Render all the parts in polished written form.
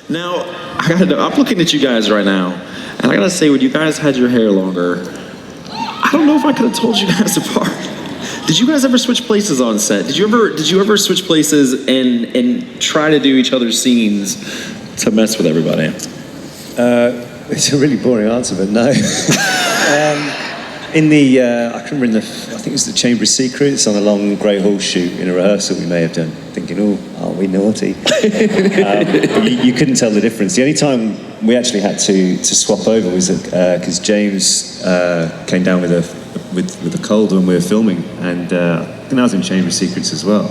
Now, I'm looking at you guys right now, and I gotta say, when you guys had your hair longer, I don't know if I could have told you guys apart. Did you guys ever switch places on set? Did you ever switch places and try to do each other's scenes to mess with everybody? It's a really boring answer, but no. I can remember I think it was the Chamber of Secrets on a long Grey Hall shoot in a rehearsal we may have done, thinking, aren't we naughty? You couldn't tell the difference. The only time we actually had to swap over was because James came down with a cold when we were filming, and I think I was in Chamber of Secrets as well.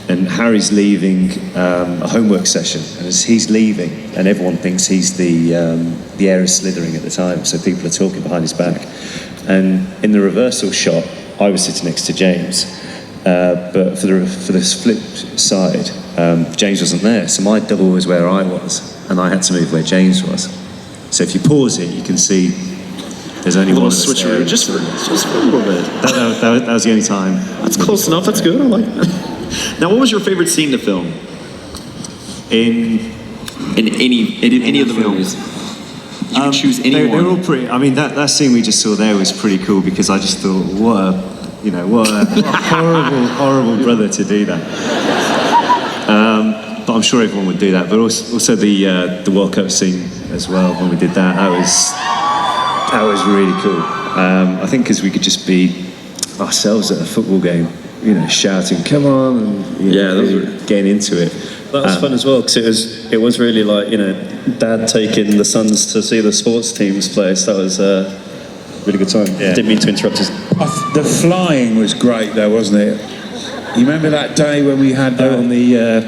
And Harry's leaving a homework session, and as he's leaving, and everyone thinks he's the heir of Slytherin at the time, so people are talking behind his back. And in the reversal shot, I was sitting next to James, but for the flip side, James wasn't there, so my double was where I was, and I had to move where James was. So if you pause it, you can see there's only one switcheroo, just for a little bit. That was the only time. That's close enough. That's good. I like that. Now, what was your favorite scene to film? In any of the movies? You can choose any one. They're all pretty. I mean, that scene we just saw there was pretty cool because I just thought, what a horrible brother to do that. But I'm sure everyone would do that. But also the World Cup scene as well when we did that. That was really cool. I think because we could just be ourselves at a football game, shouting, "Come on!" and getting into it. That was fun as well because it was really like Dad taking the sons to see the sports teams play. So that was a really good time. Yeah. Didn't mean to interrupt us. The flying was great though, wasn't it? You remember that day when we had that on the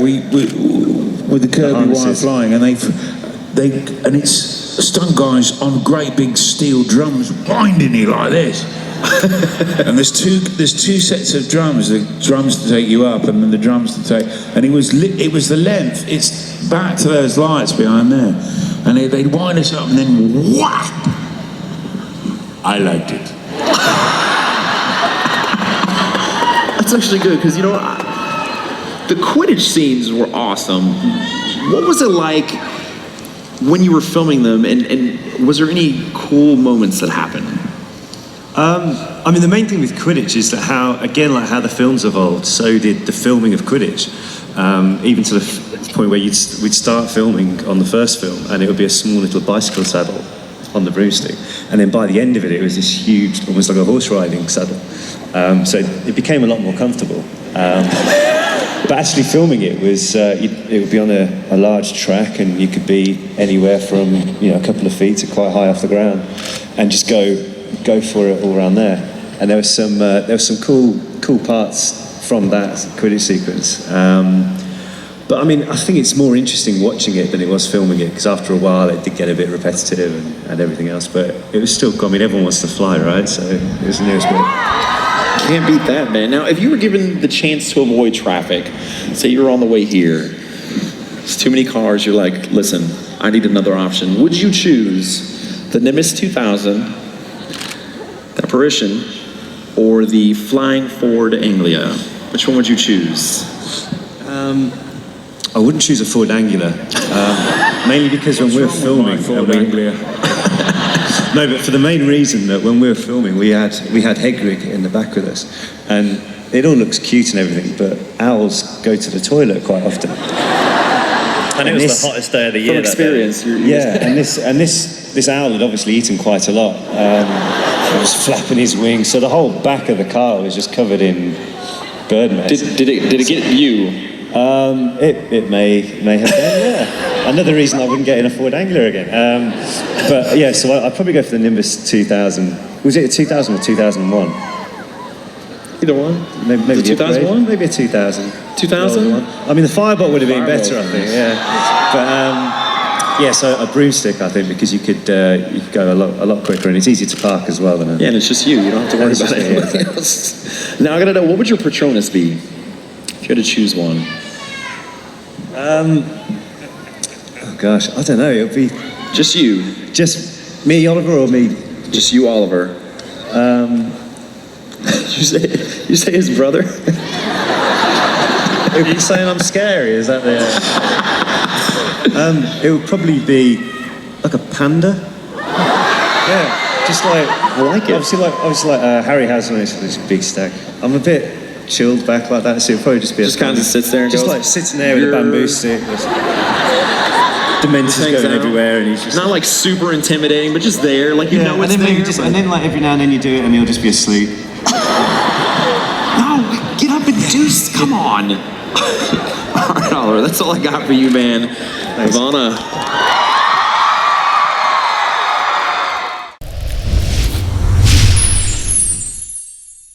we with the Kirby wire flying, and it's stunt guys on great big steel drums winding you like this. And there's two sets of drums, the drums to take you up and then the drums to take, and it was the length. It's back to those lights behind there, and they'd wind us up and then whap. I liked it. That's actually good because the Quidditch scenes were awesome. What was it like when you were filming them, and was there any cool moments that happened? I mean, the main thing with Quidditch is that how the films evolved, so did the filming of Quidditch. Even to the point where we'd start filming on the first film, and it would be a small little bicycle saddle on the broomstick, and then by the end of it, it was this huge, almost like a horse riding saddle. So it became a lot more comfortable. But actually filming it was, it would be on a large track, and you could be anywhere from a couple of feet to quite high off the ground, and just go for it all around there. And there was some cool parts from that Quidditch sequence. But I mean, I think it's more interesting watching it than it was filming it, because after a while it did get a bit repetitive and everything else. But it was still cool. I mean, everyone wants to fly, right? So it was the nearest bit. Can't beat that, man. Now, if you were given the chance to avoid traffic, say you were on the way here, there's too many cars, you're like, listen, I need another option. Would you choose the Nimbus 2000, the Apparition, or the Flying Ford Anglia? Which one would you choose? I wouldn't choose a Ford Anglia, mainly because when we were filming, no, but for the main reason that when we were filming, we had Hagrid in the back with us, and it all looks cute and everything, but owls go to the toilet quite often. And it was the hottest day of the year. From experience, and this owl had obviously eaten quite a lot. He was flapping his wings, so the whole back of the car was just covered in bird mess. Did it get you? It may have been, yeah. Another reason I wouldn't get in a Ford Anglia again. But yeah, so I'd probably go for the Nimbus 2000. Was it a 2000 or 2001? Either one. Maybe 2001? Maybe a 2000. 2000? I mean, the Fireball would have been better, I think. Yeah. But yeah, so a broomstick, I think, because you could go a lot quicker, and it's easy to park as well. And it's just you. You don't have to worry about anything else. Now I gotta know, what would your Patronus be if you had to choose one? Oh gosh, I don't know. It would be just you. Just me, Oliver, or me? Just you, Oliver. You say his brother? Are you saying I'm scary? Is that the... It would probably be like a panda. Yeah, just like I like it. obviously like Harry has when it's this big stack. I'm a bit chilled back like that, so it'd probably just be Just kind of sits there and just goes, like sitting there with a bamboo stick. Dementors hangs going out. everywhere, and he's just Not like super intimidating, but just there, like you know and it's then there. maybe just but- and then like every now and then you do it, and he'll just be asleep. No, get up and do. Come on. All right, Oliver, that's all I got for you, man. Ivana.